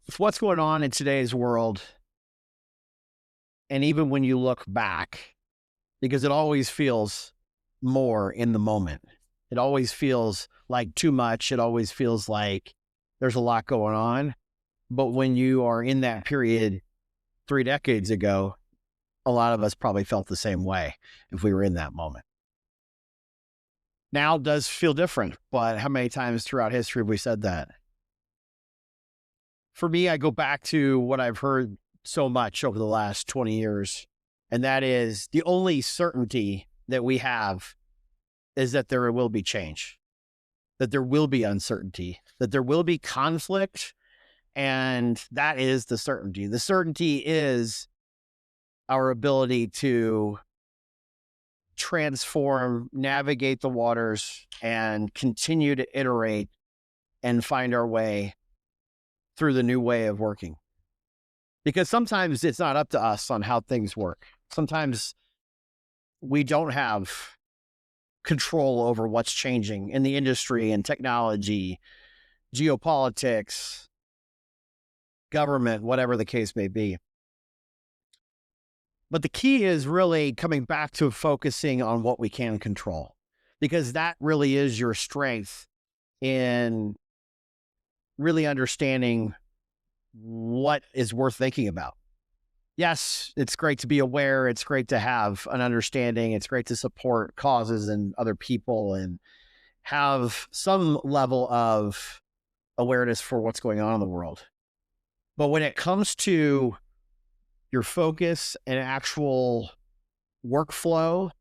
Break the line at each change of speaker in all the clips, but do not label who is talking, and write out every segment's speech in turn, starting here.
with what's going on in today's world, and even when you look back, because it always feels more in the moment. It always feels like too much. It always feels like there's a lot going on. But when you are in that period 3 decades ago, a lot of us probably felt the same way if we were in that moment. Now it does feel different, but how many times throughout history have we said that? For me, I go back to what I've heard so much over the last 20 years, and that is the only certainty that we have is that there will be change, that there will be uncertainty, that there will be conflict, and that is the certainty. The certainty is our ability to transform, navigate the waters, and continue to iterate and find our way through the new way of working. Because sometimes it's not up to us on how things work. Sometimes we don't have control over what's changing in the industry and technology, geopolitics, government, whatever the case may be. But the key is really coming back to focusing on what we can control, because that really is your strength in really understanding what is worth thinking about. Yes, it's great to be aware. It's great to have an understanding. It's great to support causes and other people and have some level of awareness for what's going on in the world. But when it comes to your focus and actual workflow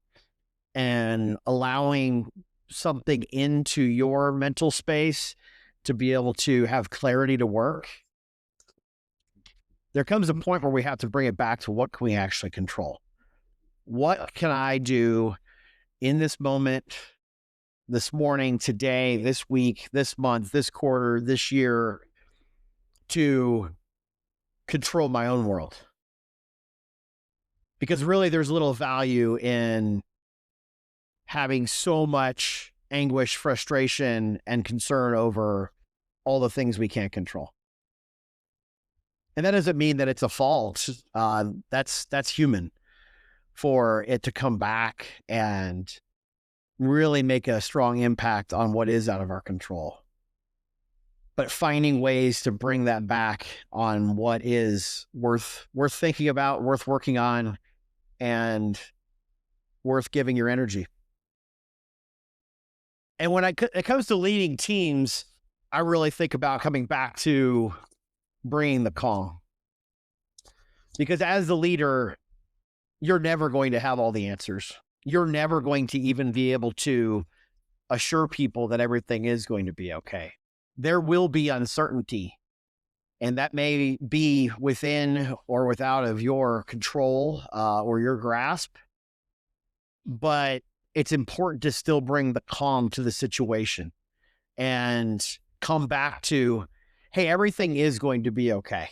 and allowing something into your mental space to be able to have clarity to work, there comes a point where we have to bring it back to what can we actually control? What can I do in this moment, this morning, today, this week, this month, this quarter, this year, to control my own world? Because really there's little value in having so much anguish, frustration, and concern over all the things we can't control. And that doesn't mean that it's a fault. That's human for it to come back and really make a strong impact on what is out of our control. But finding ways to bring that back on what is worth thinking about, worth working on, and worth giving your energy. And when it comes to leading teams, I really think about coming back to bringing the calm. Because as the leader, you're never going to have all the answers. You're never going to even be able to assure people that everything is going to be okay. There will be uncertainty, and that may be within or without of your control or your grasp. But it's important to still bring the calm to the situation and come back to, hey, everything is going to be okay.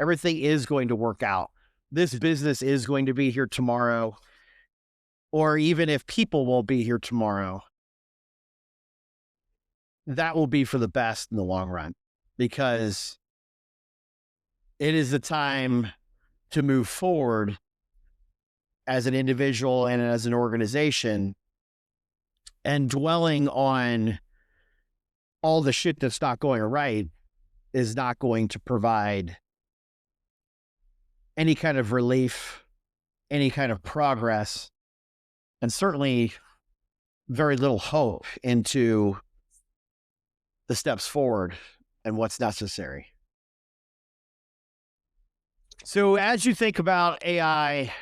Everything is going to work out. This business is going to be here tomorrow. Or even if people won't be here tomorrow, that will be for the best in the long run, because it is the time to move forward as an individual and as an organization, and dwelling on all the shit that's not going right is not going to provide any kind of relief, any kind of progress, and certainly very little hope into the steps forward and what's necessary. So as you think about AI,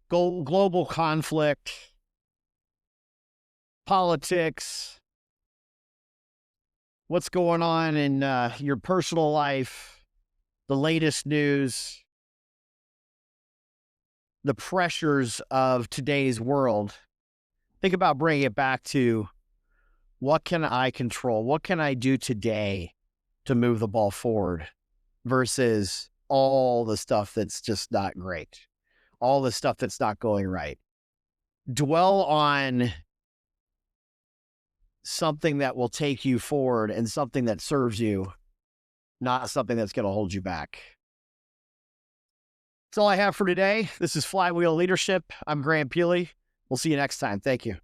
global conflict, politics, what's going on in your personal life, the latest news, the pressures of today's world, think about bringing it back to, what can I control? What can I do today to move the ball forward versus all the stuff that's just not great, all the stuff that's not going right? Dwell on something that will take you forward and something that serves you, not something that's going to hold you back. That's all I have for today. This is Flywheel Leadership. I'm Graham Peely. We'll see you next time. Thank you.